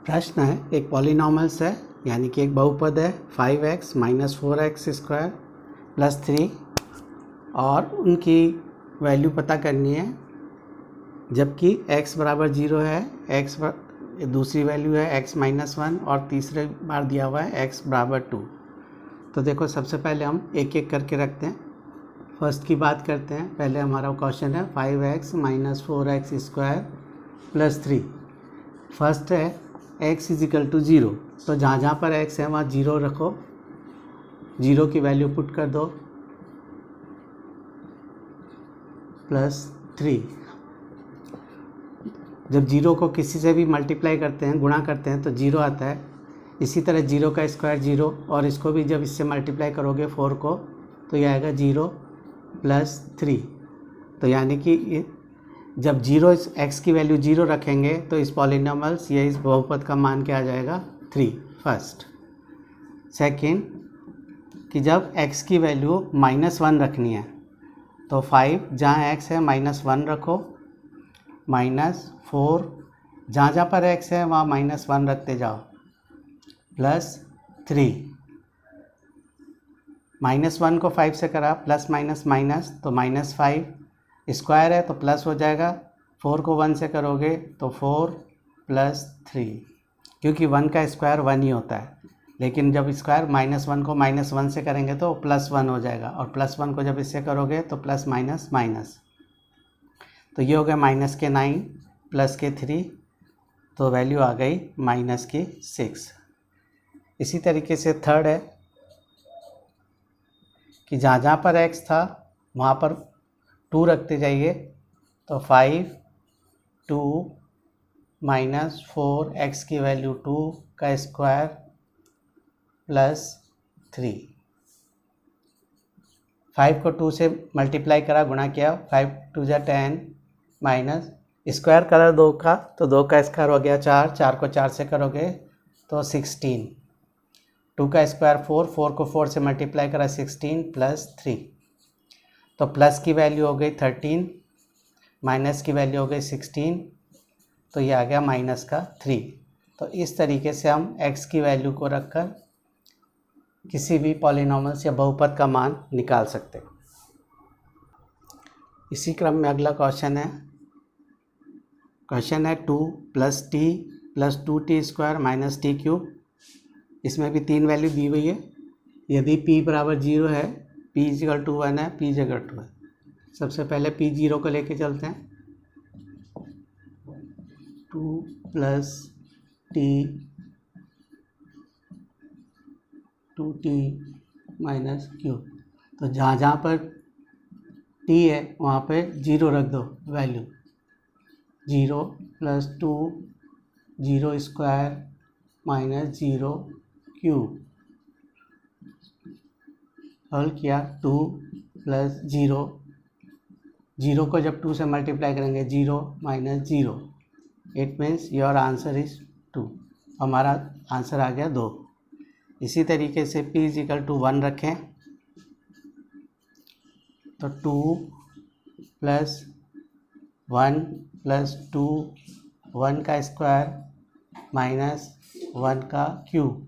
प्रश्न है, एक पॉलिनॉमियल्स है यानी कि एक बहुपद है 5x minus 4x square plus 3 और उनकी वैल्यू पता करनी है जबकि x बराबर 0 है, दूसरी वैल्यू है x माइनस 1 और तीसरे बार दिया हुआ है x बराबर 2। तो देखो सबसे पहले हम एक एक करके रखते हैं। फर्स्ट की बात करते हैं। पहले हमारा क्वेश्चन है 5x minus 4x square plus 3। First है x इज इक्वल टू 0, तो जहाँ जहाँ पर x है वहाँ 0 रखो, 0 की वैल्यू पुट कर दो प्लस 3। जब 0 को किसी से भी मल्टीप्लाई करते हैं, गुणा करते हैं तो 0 आता है। इसी तरह 0 का स्क्वायर 0 और इसको भी जब इससे मल्टीप्लाई करोगे 4 को तो यह आएगा 0 प्लस 3। तो यानी कि जब 0 x की वैल्यू 0 रखेंगे तो इस पॉलिनॉमियल्स या इस बहुपद का मान क्या आ जाएगा 3 फर्स्ट। सेकंड कि जब x की वैल्यू -1 रखनी है तो 5 जहाँ x है -1 रखो, -4 जहाँ जहाँ पर x है वहाँ -1 रखते जाओ, प्लस 3। -1 को 5 से करा, प्लस माइनस माइनस तो -5, स्क्वायर है तो प्लस हो जाएगा। 4 को 1 से करोगे तो 4 प्लस 3, क्योंकि 1 का स्क्वायर 1 ही होता है, लेकिन जब स्क्वायर -1 को -1 से करेंगे तो +1 हो जाएगा और +1 को जब इससे करोगे तो प्लस माइनस माइनस। तो ये हो गया माइनस के 9 प्लस के 3, तो वैल्यू आ गई माइनस की 6। इसी तरीके से थर्ड है कि जहाँ जहाँ पर x था वहाँ पर 2 रखते जाइए, तो 5 2 माइनस 4 x की वैल्यू 2 का स्क्वायर प्लस 3। 5 को 2 से मल्टीप्लाई करा, गुणा किया, 5 2 जा 10 माइनस स्क्वायर करा 2 का तो 2 का स्क्वायर हो गया 4, 4 को 4 से करोगे तो 16। 2 का स्क्वायर 4, 4 को 4 से मल्टीप्लाई करा 16 प्लस 3, तो प्लस की वैल्यू हो गई 13, माइनस की वैल्यू हो गई 16, तो ये आ गया माइनस का 3। तो इस तरीके से हम x की वैल्यू को रखकर किसी भी पॉलिनॉमियल्स या बहुपद का मान निकाल सकते हैं। इसी क्रम में अगला क्वेश्चन है 2 plus T plus 2t square minus T cube. इसमें भी 3 वैल्यू दी हुई है। यदि p बराबर 0 है, p इक्वल टू 1 है, p इक्वल टू 2 है। सबसे पहले p 0 को लेके चलते हैं। 2 plus T 2t minus cube, तो जहाँ जहाँ पर t है वहाँ पे 0 रख दो value. 0 plus 2 0 square minus 0 cube. हल किया 2 प्लस 0, 0 को जब 2 से मल्टीप्लाई करेंगे 0 minus 0, it means your answer is 2। हमारा आंसर आ गया 2। इसी तरीके से p इज इक्वल टू 1 रखें, तो 2 प्लस 1 प्लस 2, 1 का स्क्वायर माइनस 1 का क्यूब।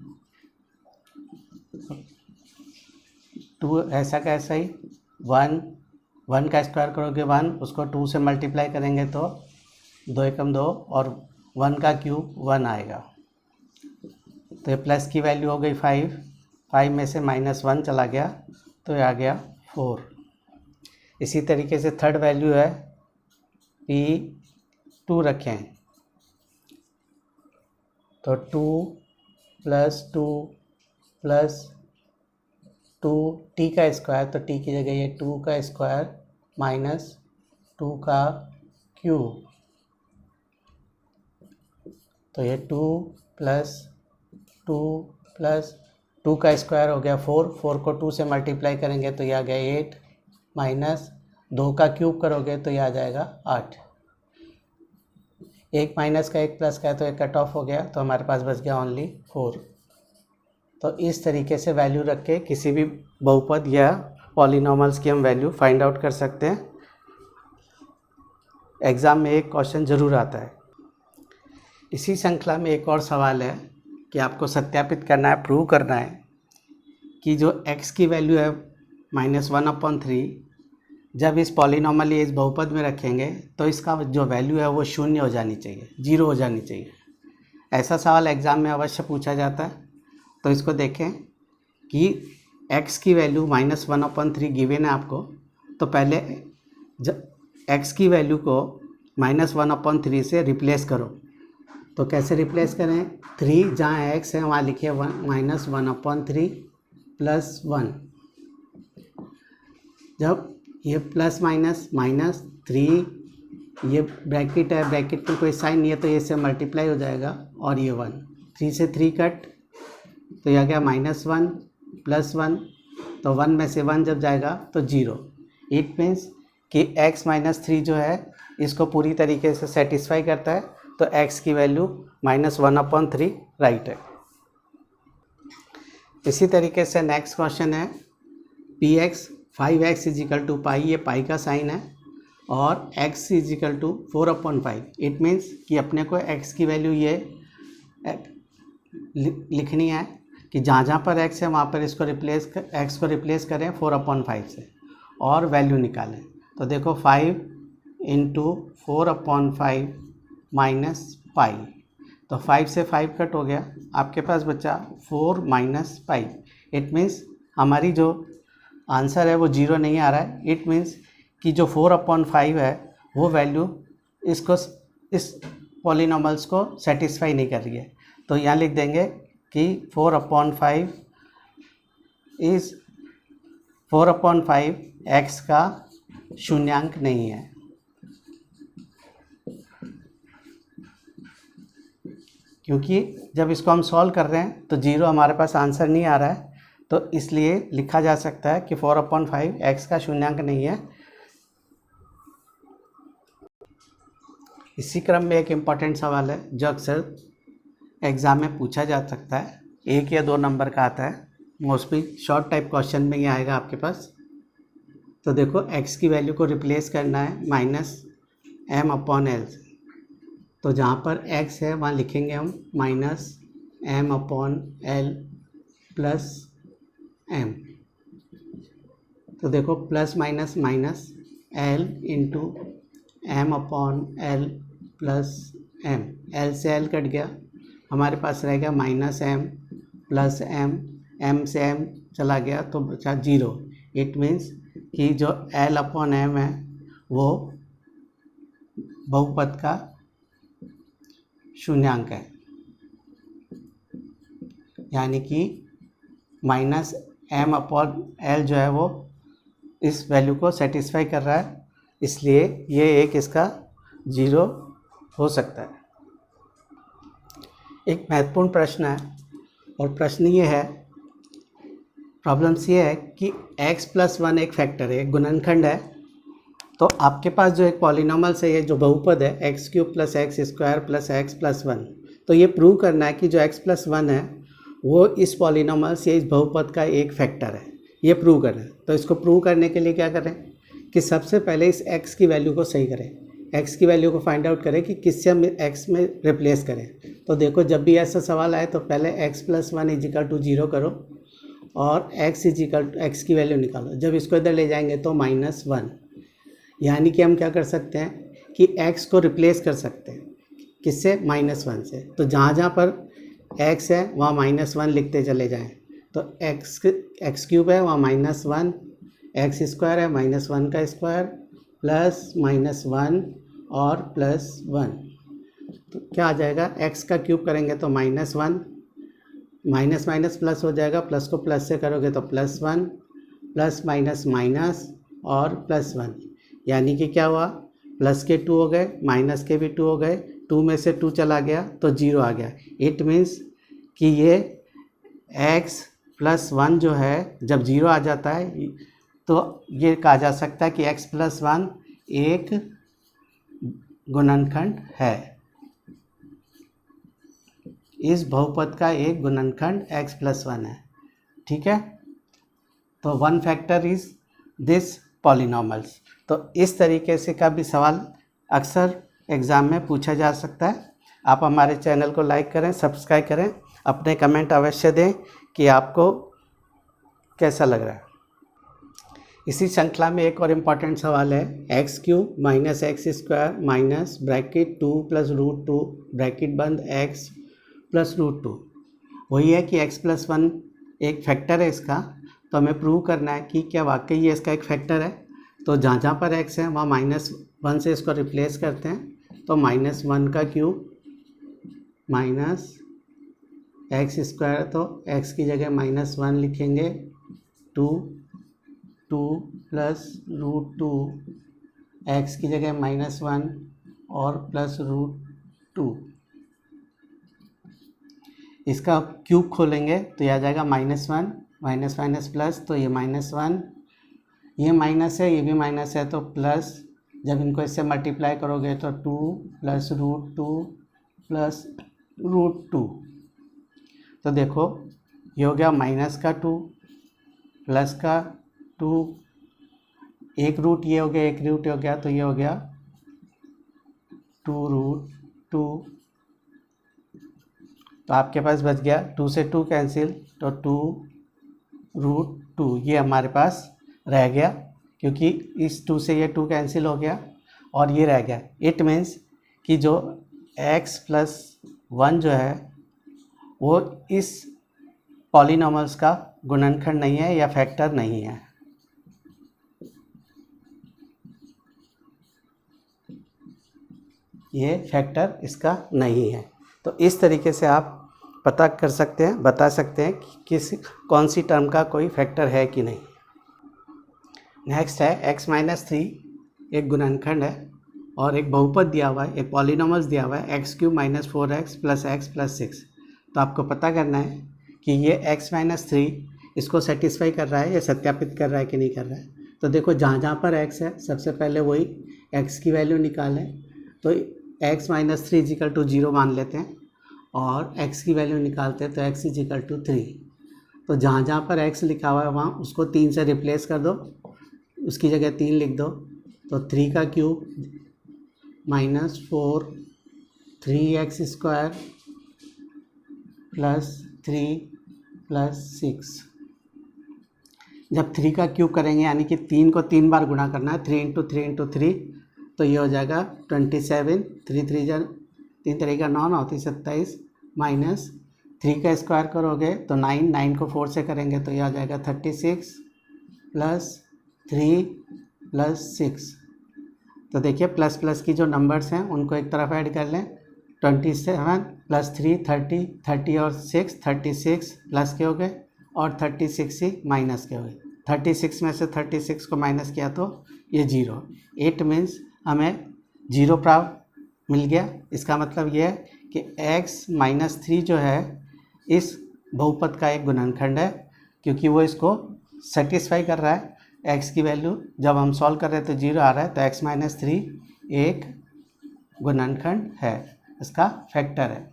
2 ऐसा कैसा ही 1 का स्क्वायर करोगे 1, उसको 2 से मल्टीप्लाई करेंगे तो 2 एकम 2 और 1 का क्यूब 1 आएगा। तो ये प्लस की वैल्यू हो गई 5 में से -1 चला गया तो ये आ गया 4। इसी तरीके से थर्ड वैल्यू है p 2 रखें, तो 2 प्लस 2 प्लस 2 t का स्क्वायर, तो t की जगह ये 2 का स्क्वायर माइनस 2 का क्यूब, तो ये 2 प्लस 2 प्लस 2 का स्क्वायर हो गया 4, 4 को 2 से मल्टीप्लाई करेंगे तो ये आ गया 8, माइनस 2 का क्यूब करोगे तो ये आ जाएगा 8। एक माइनस का एक प्लस का है तो एक कट ऑफ हो गया, तो हमारे पास बच गया ओनली 4। तो इस तरीके से वैल्यू रख के किसी भी बहुपद या पॉलिनॉमियल्स की हम वैल्यू फाइंड आउट कर सकते हैं। एग्ज़ाम में एक क्वेश्चन ज़रूर आता है। इसी श्रृंखला में एक और सवाल है कि आपको सत्यापित करना है, प्रूव करना है कि जो x की वैल्यू है -1/3, जब इस पॉलिनॉमियल इस बहुपद में रखेंगे तो इसका जो वैल्यू है वो शून्य हो जानी चाहिए, 0 हो जानी चाहिए। ऐसा सवाल एग्ज़ाम में अवश्य पूछा जाता है। तो इसको देखें कि x की वैल्यू -1/3 गिवन है आपको, तो पहले x की वैल्यू को -1/3 से रिप्लेस करो। तो कैसे रिप्लेस करें? 3 जहाँ x है वहाँ लिखिए -1/3 + 1। जब ये प्लस माइनस -3, ये ब्रैकेट है, ब्रैकेट में कोई साइन नहीं है तो ये से मल्टीप्लाई हो जाएगा, और ये 1, 3 से 3 कट, तो यह गया -1 + 1, तो 1 में से 1 जब जाएगा तो 0। इट मीन्स कि x - 3 जो है इसको पूरी तरीके से सेटिस्फाई करता है, तो x की वैल्यू -1/3 राइट है। इसी तरीके से नेक्स्ट क्वेश्चन है px 5x = पाई, ये पाई का साइन है, और x = 4/5। इट मीन्स कि अपने को x की वैल्यू ये लिखनी है कि जहाँ जहाँ पर x है वहाँ पर इसको x को रिप्लेस करें 4/5 से और वैल्यू निकालें। तो देखो 5 × 4/5 - पाई, तो 5 से 5 कट हो गया, आपके पास बचा 4 - पाई। इट मीन्स हमारी जो आंसर है वो 0 नहीं आ रहा है। इट मीन्स कि जो 4/5 है वो वैल्यू इस पॉलिनॉमियल्स को सेटिस्फाई नहीं कर रही है। तो यहाँ लिख देंगे कि 4/5 x का शून्यांक नहीं है। क्योंकि जब इसको हम सॉल्व कर रहे हैं तो 0 हमारे पास आंसर नहीं आ रहा है, तो इसलिए लिखा जा सकता है कि 4/5 x का शून्यांक नहीं है। इसी क्रम में एक इम्पॉर्टेंट सवाल है जो अक्सर एग्ज़ाम में पूछा जा सकता है, 1 या 2 नंबर का आता है, मोस्टली शॉर्ट टाइप क्वेश्चन में ही आएगा आपके पास। तो देखो x की वैल्यू को रिप्लेस करना है -m/l से, तो जहाँ पर x है वहाँ लिखेंगे हम -m/l + m। तो देखो plus minus minus l × m/l + m, l से l कट गया, हमारे पास रह गया -m + m, m से m चला गया तो बचा 0। इट मीन्स कि जो l/m है वो बहुपद का शून्यांक है, यानी कि -m/l जो है वो इस वैल्यू को सेटिस्फाई कर रहा है, इसलिए ये एक इसका 0 हो सकता है। एक महत्वपूर्ण प्रश्न है, और प्रश्न ये है, प्रॉब्लम्स ये है कि x + 1 एक फैक्टर है, एक गुणनखंड है। तो आपके पास जो एक पॉलिनॉमियल है, ये जो बहुपद है x³ + x² + x + 1, तो ये प्रूव करना है कि जो x + 1 है वो इस पॉलिनॉमियल से इस बहुपद का एक फैक्टर है, ये प्रूव करना है। तो इसको प्रूव करने के लिए क्या करें कि सबसे पहले इस x की वैल्यू को सही करें, x की वैल्यू को फाइंड आउट करें कि किससे हम x में रिप्लेस करें। तो देखो जब भी ऐसा सवाल आए तो पहले x + 1 = 0 करो और x की वैल्यू निकालो। जब इसको इधर ले जाएंगे तो -1, यानी कि हम क्या कर सकते हैं कि x को रिप्लेस कर सकते हैं, किससे? -1 से। तो जहाँ जहाँ पर x है वहाँ -1 लिखते चले जाएं। तो x³ है वहाँ -1, x² है -1 का स्क्वायर प्लस -1 और +1, तो क्या आ जाएगा? x का क्यूब करेंगे तो -1, माइनस माइनस प्लस हो जाएगा, प्लस को प्लस से करोगे तो +1, प्लस माइनस माइनस और +1, यानी कि क्या हुआ? प्लस के 2 हो गए, माइनस के भी 2 हो गए, 2 में से 2 चला गया तो 0 आ गया। इट मीन्स कि ये x + 1 जो है जब 0 आ जाता है तो ये कहा जा सकता है कि x + 1 एक गुणनखंड है, इस बहुपद का एक गुणनखंड x + 1 है। ठीक है, तो one factor is this polynomials. तो इस तरीके से का भी सवाल अक्सर एग्ज़ाम में पूछा जा सकता है। आप हमारे चैनल को लाइक करें, सब्सक्राइब करें, अपने कमेंट अवश्य दें कि आपको कैसा लग रहा है। इसी श्रृंखला में एक और इम्पॉर्टेंट सवाल है, x cube minus x square minus bracket 2 plus root 2 bracket बंद एक्स प्लस रूट 2। वही है कि x प्लस 1 एक फैक्टर है इसका, तो हमें प्रूव करना है कि क्या वाकई ये इसका एक फैक्टर है। तो जहाँ जहाँ पर x है वहाँ -1 से इसको रिप्लेस करते हैं, तो -1 का क्यूब माइनस एक्स स्क्वायर, तो x की जगह -1 लिखेंगे, 2 प्लस रूट 2 एक्स की जगह -1 और प्लस रूट 2। इसका क्यूब खोलेंगे तो यह आ जाएगा -1 माइनस माइनस प्लस, तो ये -1, ये माइनस है, ये भी माइनस है, तो प्लस। जब इनको इससे मल्टीप्लाई करोगे तो 2 प्लस रूट 2 प्लस रूट 2। तो देखो ये हो गया माइनस का 2 प्लस का 2, एक रूट ये हो गया, एक रूट हो गया, तो ये हो गया 2 रूट 2। तो आपके पास बच गया 2 से 2 कैंसिल, तो 2 रूट 2 ये हमारे पास रह गया, क्योंकि इस 2 से ये 2 कैंसिल हो गया और ये रह गया। इट मीन्स कि जो x प्लस 1 जो है वो इस पॉलिनॉमियल्स का गुणनखंड नहीं है या फैक्टर नहीं है। ये फैक्टर इसका नहीं है। तो इस तरीके से आप पता कर सकते हैं, बता सकते हैं कि कौन सी टर्म का कोई फैक्टर है कि नहीं। नेक्स्ट है x माइनस 3 एक गुणनखंड है और एक बहुपद दिया हुआ है, एक पॉलिनॉमियल्स दिया हुआ है x cube minus 4x plus x plus 6। तो आपको पता करना है कि ये x माइनस 3 इसको सेटिस्फाई कर रहा है या सत्यापित कर रहा है कि नहीं कर रहा है। तो देखो जहाँ जहाँ पर x है सबसे पहले वही x की वैल्यू निकालें। तो x माइनस 3 इजिकल टू 0 मान लेते हैं और x की वैल्यू निकालते हैं, तो x इजिकल टू 3। तो जहाँ जहाँ पर x लिखा हुआ है वहाँ उसको 3 से रिप्लेस कर दो, उसकी जगह 3 लिख दो। तो 3 का cube minus 4 3x square plus 3 plus 6। जब 3 का क्यूब करेंगे यानी कि 3 को 3 बार गुणा करना है, 3 इंटू 3 इंटू 3, तो ये हो जाएगा 27, 3 3 जा 3 3 का 9 होती 27, माइनस 3 का स्क्वायर करोगे तो 9, 9 को 4 से करेंगे तो ये आ जाएगा 36 प्लस 3 प्लस 6। तो देखिए प्लस प्लस की जो नंबर्स हैं उनको एक तरफ ऐड कर लें, 27 प्लस 3 30, 30 और 6 36 प्लस के हो गए और 36 ही माइनस के हो गए। 36 में से 36 को माइनस किया तो ये 0। इट मीन्स हमें 0 प्राप्त मिल गया। इसका मतलब ये है कि x माइनस 3 जो है इस बहुपद का एक गुणनखंड है, क्योंकि वो इसको सेटिस्फाई कर रहा है। x की वैल्यू जब हम सॉल्व कर रहे हैं तो 0 आ रहा है, तो x माइनस 3 एक गुणनखंड है, इसका फैक्टर है।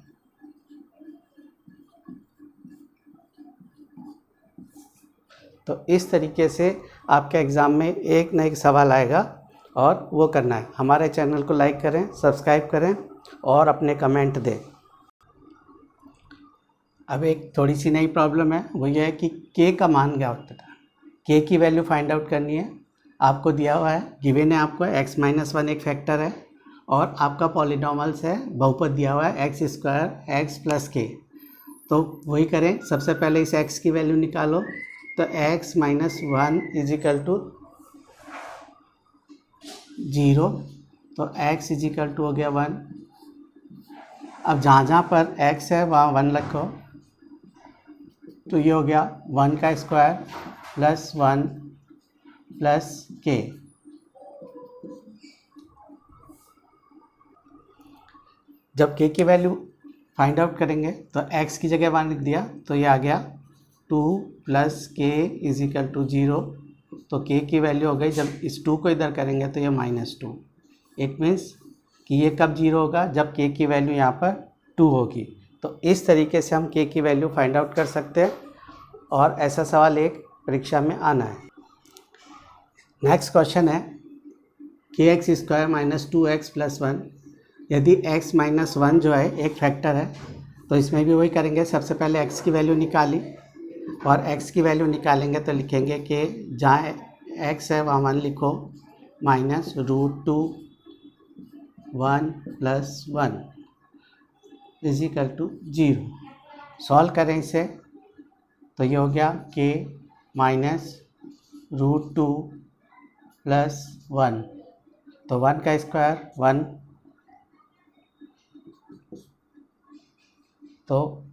तो इस तरीके से आपके एग्ज़ाम में एक न एक सवाल आएगा और वो करना है। हमारे चैनल को लाइक करें, सब्सक्राइब करें और अपने कमेंट दें। अब एक थोड़ी सी नई प्रॉब्लम है, वो ये है कि k का मान क्या होता था। k की वैल्यू फाइंड आउट करनी है। आपको दिया हुआ है, गिवन है आपको x माइनस 1 एक फैक्टर है और आपका पॉलिनॉमियल्स है, बहुपद दिया हुआ है x square x plus k। तो वही करें, सबसे पहले इस x की वैल्यू निकालो। तो x माइनस 1 इजिकल टू 0, तो x इजिकल टू हो गया 1। अब जहाँ जहाँ पर x है वहाँ 1 रखो, तो ये हो गया 1 का स्क्वायर प्लस 1 प्लस k। जब k की वैल्यू फाइंड आउट करेंगे तो x की जगह 1 लिख दिया, तो ये आ गया 2 प्लस k इजिकल टू 0। तो k की वैल्यू हो गई, जब इस 2 को इधर करेंगे तो ये -2। इट मीन्स कि ये कब 0 होगा, जब k की वैल्यू यहाँ पर 2 होगी। तो इस तरीके से हम k की वैल्यू फाइंड आउट कर सकते हैं और ऐसा सवाल एक परीक्षा में आना है। नेक्स्ट क्वेश्चन है kx square minus 2x plus 1 यदि x माइनस 1 जो है एक फैक्टर है तो इसमें भी वही करेंगे। सबसे पहले x की वैल्यू निकाली और x की वैल्यू निकालेंगे तो लिखेंगे कि जहाँ x है वहाँ 1 लिखो माइनस √2 1 + 1 = 0। सॉल्व करें इसे तो ये हो गया k माइनस √2 + 1, तो 1 का स्क्वायर 1, तो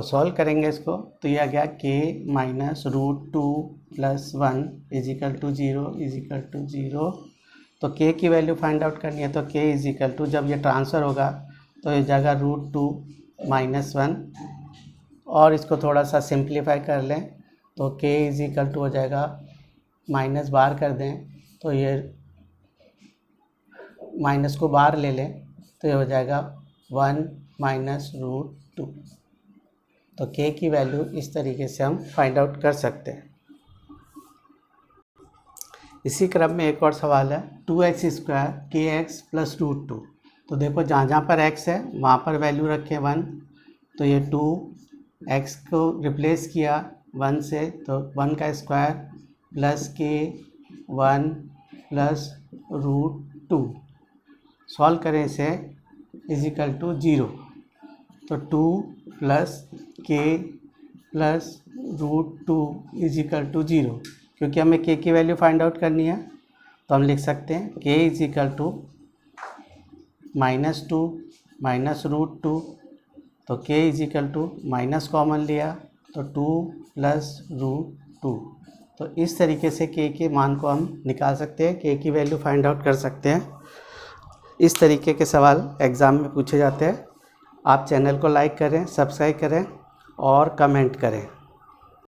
सॉल्व करेंगे इसको तो ये आ गया k माइनस √2 + 1 = 0 तो k की वैल्यू फाइंड आउट करनी है तो k जब ये ट्रांसफ़र होगा तो ये जाएगा √2 - 1 और इसको थोड़ा सा सिंप्लीफाई कर लें तो k हो जाएगा माइनस बाहर कर दें तो ये माइनस को बाहर ले लें तो ये हो जाएगा 1 - √2। तो k की वैल्यू इस तरीके से हम फाइंड आउट कर सकते हैं। इसी क्रम में एक और सवाल है 2x² kx + √2। तो देखो जहाँ जहाँ पर x है वहाँ पर वैल्यू रखें 1, तो ये 2x को रिप्लेस किया 1 से तो 1 का स्क्वायर प्लस k 1 + √2। सॉल्व करें इसे = 0, तो 2 + k + √2 = 0। क्योंकि हमें k की वैल्यू फाइंड आउट करनी है तो हम लिख सकते हैं k -2 - √2, तो k माइनस कॉमन लिया तो 2 + √2। तो इस तरीके से k के मान को हम निकाल सकते हैं, k की वैल्यू फाइंड आउट कर सकते हैं। इस तरीके के सवाल एग्ज़ाम में पूछे जाते हैं। आप चैनल को लाइक करें, सब्सक्राइब करें और कमेंट करें।